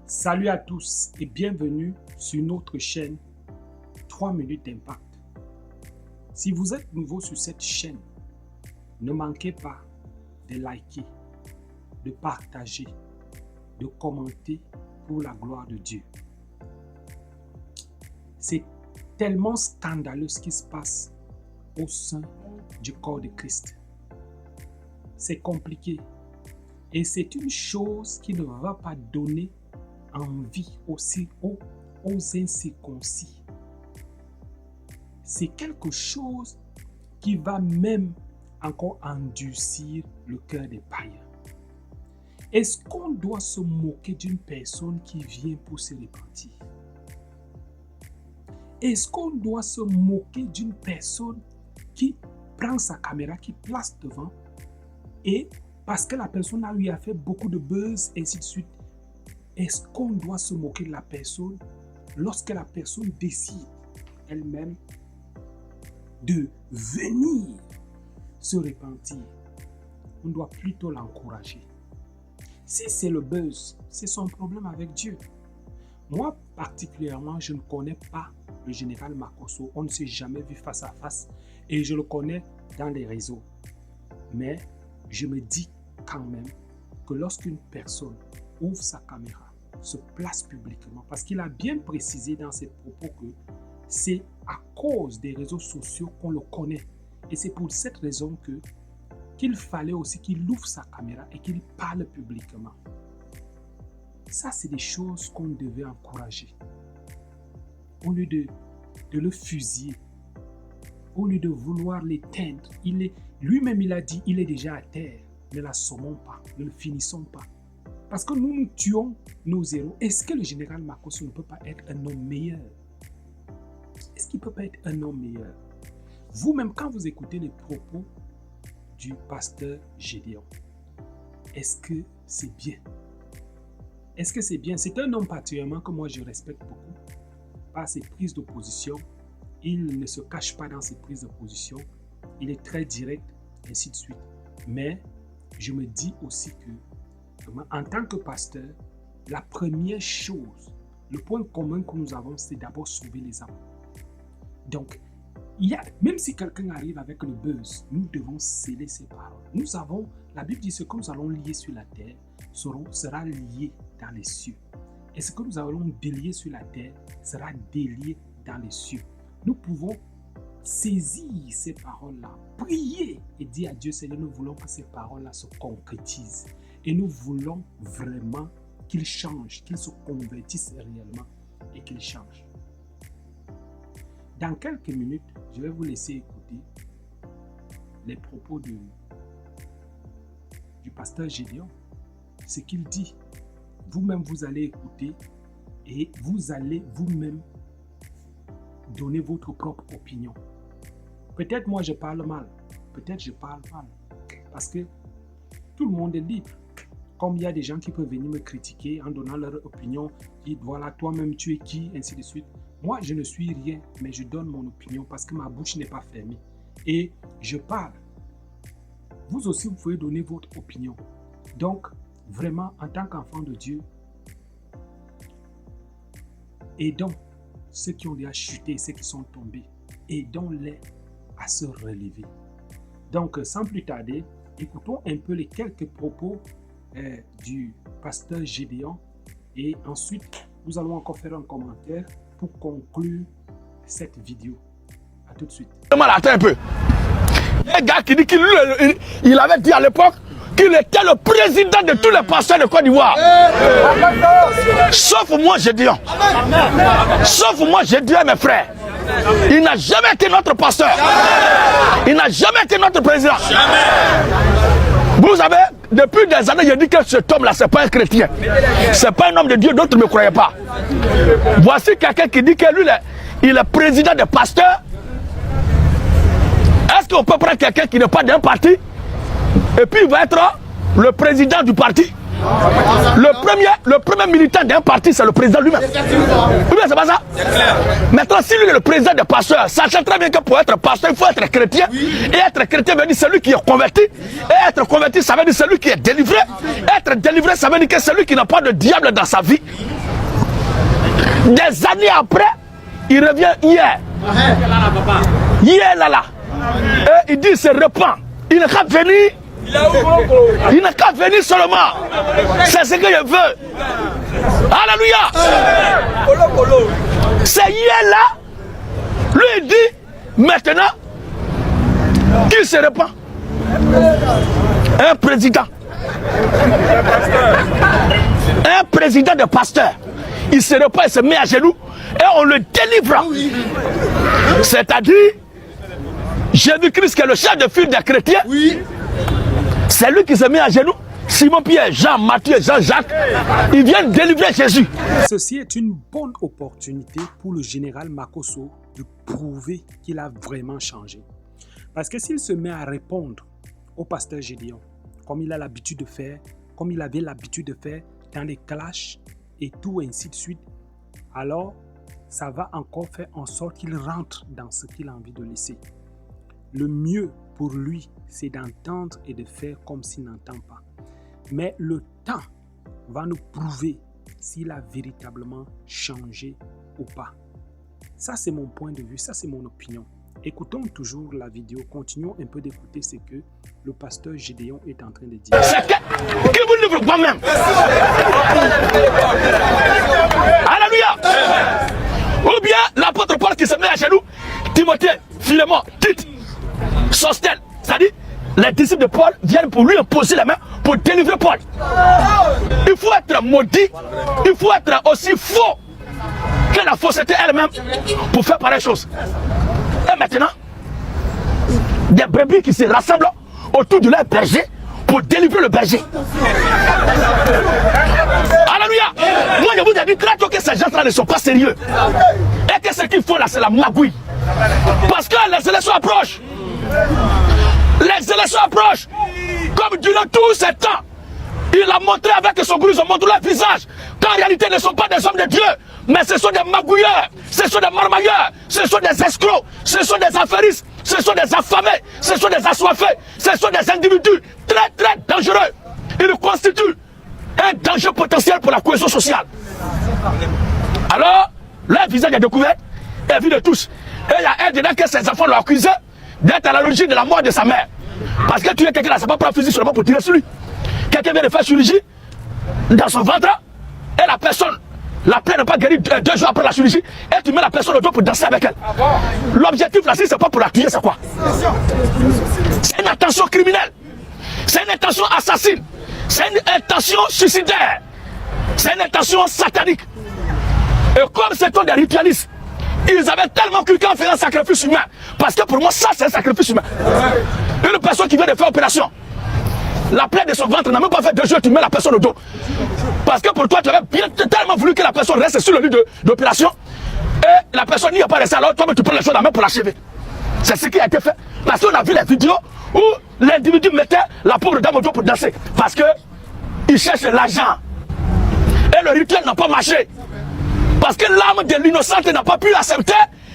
Salut à tous et bienvenue sur notre chaîne 3 minutes d'impact. Si vous êtes nouveau sur cette chaîne, ne manquez pas de liker, de partager, de commenter pour la gloire de Dieu. C'est tellement scandaleux ce qui se passe au sein du corps de Christ. C'est compliqué et c'est une chose qui ne va pas donner envie aussi aux incirconcis. C'est quelque chose qui va même encore endurcir le cœur des païens. Est-ce qu'on doit se moquer d'une personne qui vient pour se repentir? Est-ce qu'on doit se moquer d'une personne qui prend sa caméra, qui place devant et parce que la personne lui a fait beaucoup de buzz et ainsi de suite? Est-ce qu'on doit se moquer de la personne lorsque la personne décide elle-même de venir se repentir? On doit plutôt l'encourager. Si c'est le buzz, c'est son problème avec Dieu. Moi, particulièrement, je ne connais pas le général Makosso. On ne s'est jamais vu face à face et je le connais dans les réseaux. Mais je me dis quand même que lorsqu'une personne ouvre sa caméra, se place publiquement, parce qu'il a bien précisé dans ses propos que c'est à cause des réseaux sociaux qu'on le connaît. Et c'est pour cette raison qu'il fallait aussi qu'il ouvre sa caméra et qu'il parle publiquement. Ça, c'est des choses qu'on devait encourager. Au lieu de le fusiller, au lieu de vouloir l'éteindre, lui-même il a dit, il est déjà à terre. Ne l'assommons pas, ne le finissons pas. Parce que nous tuons nos héros. Est-ce que le général Makosso ne peut pas être un homme meilleur? Est-ce qu'il ne peut pas être un homme meilleur? Vous-même, quand vous écoutez les propos du pasteur Gédéon, est-ce que c'est bien? Est-ce que c'est bien? C'est un homme particulièrement que moi je respecte beaucoup par ses prises de position. Il ne se cache pas dans ses prises de position. Il est très direct, ainsi de suite. Mais je me dis aussi que en tant que pasteur, la première chose, le point commun que nous avons, c'est d'abord sauver les âmes. Donc, même si quelqu'un arrive avec le buzz, nous devons sceller ses paroles. La Bible dit ce que nous allons lier sur la terre sera lié dans les cieux. Et ce que nous allons délier sur la terre sera délié dans les cieux. Nous pouvons saisir ces paroles-là, prier et dire à Dieu, Seigneur, nous voulons que ces paroles-là se concrétisent. Et nous voulons vraiment qu'il change, qu'il se convertisse réellement et qu'il change. Dans quelques minutes, je vais vous laisser écouter les propos du pasteur Gédéon. Ce qu'il dit, vous-même vous allez écouter et vous allez vous-même donner votre propre opinion. Peut-être moi je parle mal, peut-être je parle mal, parce que tout le monde est libre. Comme il y a des gens qui peuvent venir me critiquer en donnant leur opinion, disent voilà, toi-même tu es qui, ainsi de suite. Moi, je ne suis rien, mais je donne mon opinion parce que ma bouche n'est pas fermée. Et je parle. Vous aussi, vous pouvez donner votre opinion. Donc, vraiment, en tant qu'enfant de Dieu, aidons ceux qui ont déjà chuté, ceux qui sont tombés. Aidons-les à se relever. Donc, sans plus tarder, écoutons un peu les quelques propos du pasteur Gédéon et ensuite nous allons encore faire un commentaire pour conclure cette vidéo. À tout de suite. Attends un peu. Un gars qui dit qu'il avait dit à l'époque qu'il était le président de tous les pasteurs de Côte d'Ivoire. Sauf moi, Gédéon. Sauf moi, Gédéon, mes frères. Il n'a jamais été notre pasteur. Il n'a jamais été notre président. Vous savez, depuis des années, je dis que cet homme-là, ce n'est pas un chrétien. Ce n'est pas un homme de Dieu, d'autres ne me croyaient pas. Voici quelqu'un qui dit que lui, il est président des pasteurs. Est-ce qu'on peut prendre quelqu'un qui n'est pas d'un parti et puis il va être le président du parti? Le premier militant d'un parti, c'est le président lui-même. Ou bien c'est pas ça? Maintenant, si lui est le président des pasteurs, sachant très bien que pour être pasteur, il faut être chrétien. Et être chrétien veut dire celui qui est converti. Et être converti, ça veut dire celui qui est délivré. Être délivré, ça veut dire que celui qui n'a pas de diable dans sa vie. Des années après, il revient hier. Hier là. Et il dit il se repent. Il n'a qu'à venir. Il n'a qu'à venir seulement. C'est ce que je veux. Alléluia. C'est hier là. Lui il dit maintenant qu'il se repent. Un président de pasteur, il se repent, il se met à genoux et on le délivre. C'est-à-dire, Jésus-Christ qui est le chef de file des chrétiens, c'est lui qui se met à genoux. Simon-Pierre, Jean, Matthieu, Jean-Jacques, ils viennent délivrer Jésus. Ceci est une bonne opportunité pour le général Makosso de prouver qu'il a vraiment changé. Parce que s'il se met à répondre au pasteur Gédéon, comme il a l'habitude de faire, comme il avait l'habitude de faire dans les clashs et tout ainsi de suite, alors ça va encore faire en sorte qu'il rentre dans ce qu'il a envie de laisser. Le mieux pour lui, c'est d'entendre et de faire comme s'il n'entend pas. Mais le temps va nous prouver s'il a véritablement changé ou pas. Ça, c'est mon point de vue, ça, c'est mon opinion. Écoutons toujours la vidéo, continuons un peu d'écouter ce que le pasteur Gédéon est en train de dire. C'est que vous livre moi-même. Alléluia. Ou bien l'apôtre Paul qui se met à genoux, Timothée, Philémon, Tite, Sosthène, c'est-à-dire les disciples de Paul viennent pour lui imposer la main pour délivrer Paul. Il faut être maudit, il faut être aussi faux que la fausseté elle-même pour faire pareille chose. Et maintenant, des brebis qui se rassemblent autour de leur berger pour délivrer le berger. Alléluia. Moi je vous ai dit très tôt que ces gens-là ne sont pas sérieux. Et que ce qu'il faut là c'est la magouille. Parce que les élections approchent. Les élections approchent. Comme durant tous ces temps, il a montré avec son groupe, ils ont montré leur visage. Qu'en réalité, ne sont pas des hommes de Dieu, mais ce sont des magouilleurs, ce sont des marmailleurs, ce sont des escrocs, ce sont des affairistes, ce sont des affamés, ce sont des assoiffés, ce sont des individus très très dangereux. Ils constituent un danger potentiel pour la cohésion sociale. Alors, leur visage est découvert, est vu de tous. Et il y a un dedans que ses enfants l'ont accusé d'être à l'origine de la mort de sa mère. Parce que tu es quelqu'un là, c'est pas pour un fusil seulement pour tirer sur lui. Quelqu'un vient de faire chirurgie dans son ventre et la personne, la plaie n'est pas guérie 2 jours après la chirurgie et tu mets la personne au dos pour danser avec elle. L'objectif là, c'est pas pour la tuer, c'est quoi? C'est une intention criminelle, c'est une intention assassine, c'est une intention suicidaire, c'est une intention satanique. Et comme c'est des ritualistes, ils avaient tellement cru qu'en faisant un sacrifice humain, parce que pour moi ça c'est un sacrifice humain. Une personne qui vient de faire opération, la plaie de son ventre n'a même pas fait 2 jours, tu mets la personne au dos. Parce que pour toi, tu avais tellement voulu que la personne reste sur le lit d'opération. Et la personne n'y a pas resté. Alors toi, tu prends les choses à la main pour l'achever. C'est ce qui a été fait. Parce qu'on a vu les vidéos où l'individu mettait la pauvre dame au dos pour danser. Parce qu'il cherche l'argent. Et le rituel n'a pas marché. Parce que l'âme de l'innocente n'a pas pu accepter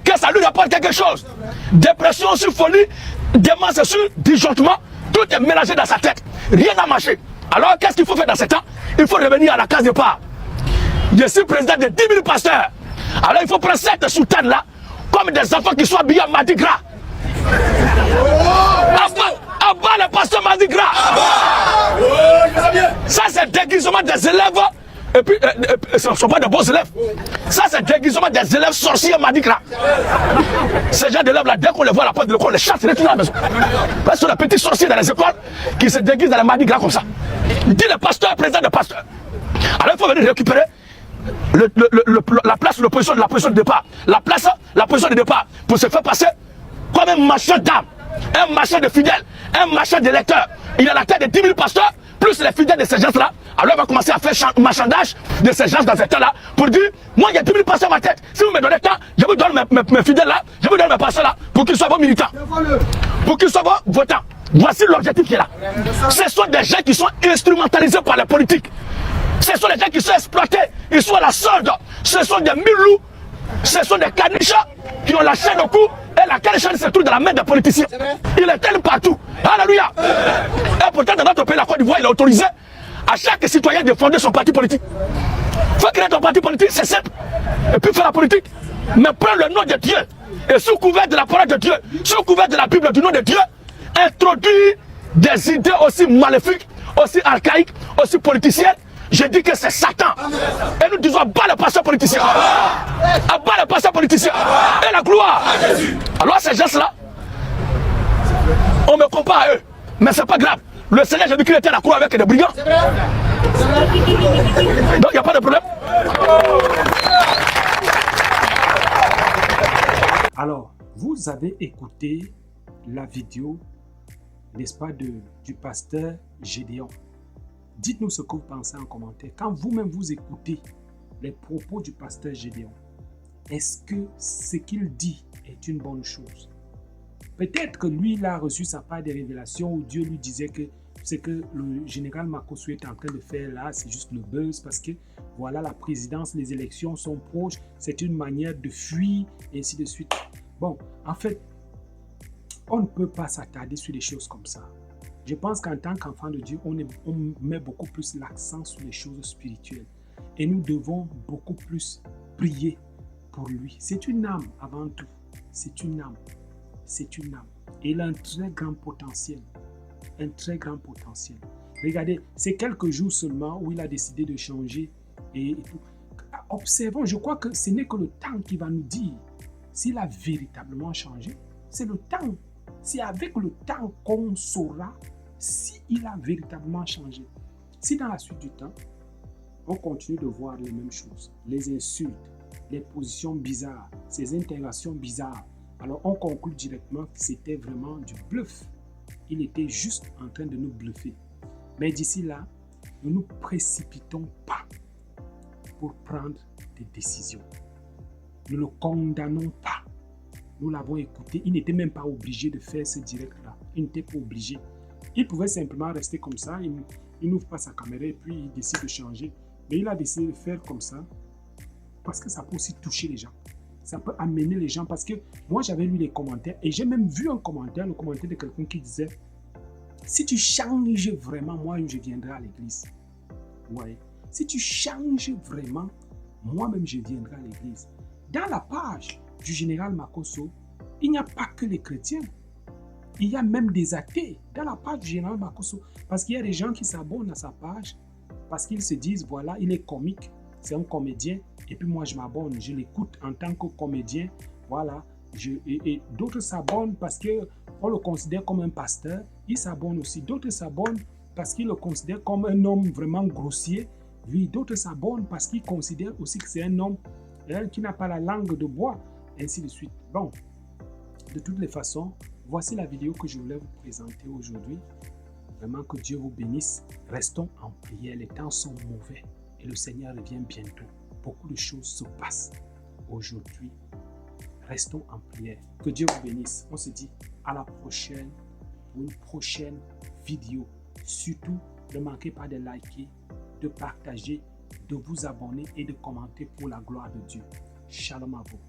que ça lui rapporte quelque chose. Dépression sur folie, démence sur disjonctement. Tout est mélangé dans sa tête. Rien n'a marché. Alors, qu'est-ce qu'il faut faire dans ce temps? Il faut revenir à la case départ. Je suis président de 10 000 pasteurs. Alors, il faut prendre cette soutane-là comme des enfants qui sont habillés en Mardi Gras. Abat les pasteurs Mardi Gras. Ça, c'est déguisement des élèves. Et puis, ce ne sont pas de bons élèves. Ça, c'est déguisement des élèves sorciers Mardi Gras. Ces gens d'élèves-là, dès qu'on les voit à la porte de l'école, les chassent, ils retournent à la maison. Parce que ce sont les petits sorciers dans les écoles qui se déguisent dans les Mardi Gras comme ça. Il dit le pasteur, président de pasteur. Alors, il faut venir récupérer la place, la position de départ. La position de départ pour se faire passer comme un marchand d'âmes, un marchand de fidèles, un marchand de lecteurs. Il a la tête de 10 000 pasteurs, plus les fidèles de ces gens-là. Alors, il va commencer à faire marchandage de ces gens dans ce temps-là pour dire, moi, il y a 10 000 pasteurs à ma tête. Si vous me donnez temps, je vous donne mes fidèles là, je vous donne mes pasteurs là, pour qu'ils soient bons militants, pour qu'ils soient bons votants. Voici l'objectif qui est là. Ce sont des gens qui sont instrumentalisés par la politique. Ce sont des gens qui sont exploités, ils sont à la solde. Ce sont des milous, ce sont des caniches qui ont la chaîne au cou. Et la caniche se trouve dans la main des politiciens. Il est tel partout. Alléluia. Et pourtant, dans notre pays, la Côte d'Ivoire, il est autorisé à chaque citoyen de fonder son parti politique. Faut créer ton parti politique, c'est simple. Et puis faire la politique. Mais prends le nom de Dieu. Et sous couvert de la parole de Dieu, sous couvert de la Bible du nom de Dieu, introduire des idées aussi maléfiques, aussi archaïques, aussi politiciennes. Je dis que c'est Satan. Et nous disons, bas le pasteur politicien. Bas le pasteur politicien. Et la gloire. Alors ces gens-là, on me compare à eux. Mais c'est pas grave. Le Seigneur, j'ai vu qu'il était à la croix avec des brigands. Donc il n'y a pas de problème. Alors, vous avez écouté la vidéo, n'est-ce pas, du pasteur Gédéon. Dites-nous ce que vous pensez en commentaire. Quand vous-même vous écoutez les propos du pasteur Gédéon, est-ce que ce qu'il dit est une bonne chose? Peut-être que lui, il a reçu sa part des révélations où Dieu lui disait que ce que le général Makosso est en train de faire là, c'est juste le buzz parce que voilà, la présidence, les élections sont proches, c'est une manière de fuir et ainsi de suite. Bon, en fait, on ne peut pas s'attarder sur des choses comme ça. Je pense qu'en tant qu'enfant de Dieu, on met beaucoup plus l'accent sur les choses spirituelles. Et nous devons beaucoup plus prier pour lui. C'est une âme avant tout. C'est une âme. C'est une âme. Et il a un très grand potentiel. Un très grand potentiel. Regardez, c'est quelques jours seulement où il a décidé de changer. Et tout. Observons, je crois que ce n'est que le temps qui va nous dire s'il a véritablement changé. C'est le temps. C'est avec le temps qu'on saura s'il a véritablement changé. Si dans la suite du temps, on continue de voir les mêmes choses, les insultes, les positions bizarres, ces interrogations bizarres, alors on conclut directement que c'était vraiment du bluff. Il était juste en train de nous bluffer. Mais d'ici là, ne nous précipitons pas pour prendre des décisions. Ne le condamnons pas. Nous l'avons écouté. Il n'était même pas obligé de faire ce direct-là. Il n'était pas obligé. Il pouvait simplement rester comme ça. Il n'ouvre pas sa caméra et puis il décide de changer. Mais il a décidé de faire comme ça parce que ça peut aussi toucher les gens. Ça peut amener les gens parce que moi, j'avais lu les commentaires et j'ai même vu un commentaire, le commentaire de quelqu'un qui disait « Si tu changes vraiment, moi, je viendrai à l'église. » Ouais. Si tu changes vraiment, moi-même, je viendrai à l'église. Dans la page du général Makosso, il n'y a pas que les chrétiens. Il y a même des athées dans la page du général Makosso. Parce qu'il y a des gens qui s'abonnent à sa page parce qu'ils se disent, voilà, il est comique, c'est un comédien. Et puis moi, je m'abonne, je l'écoute en tant que comédien. Voilà. Et d'autres s'abonnent parce qu'on le considère comme un pasteur. Ils s'abonnent aussi. D'autres s'abonnent parce qu'ils le considèrent comme un homme vraiment grossier. Oui, d'autres s'abonnent parce qu'ils considèrent aussi que c'est un homme qui n'a pas la langue de bois, ainsi de suite. Bon, de toutes les façons, voici la vidéo que je voulais vous présenter aujourd'hui. Vraiment que Dieu vous bénisse. Restons en prière. Les temps sont mauvais et le Seigneur revient bientôt. Beaucoup de choses se passent aujourd'hui. Restons en prière. Que Dieu vous bénisse. On se dit à la prochaine pour une prochaine vidéo. Surtout, ne manquez pas de liker, de partager, de vous abonner et de commenter pour la gloire de Dieu. Shalom à vous.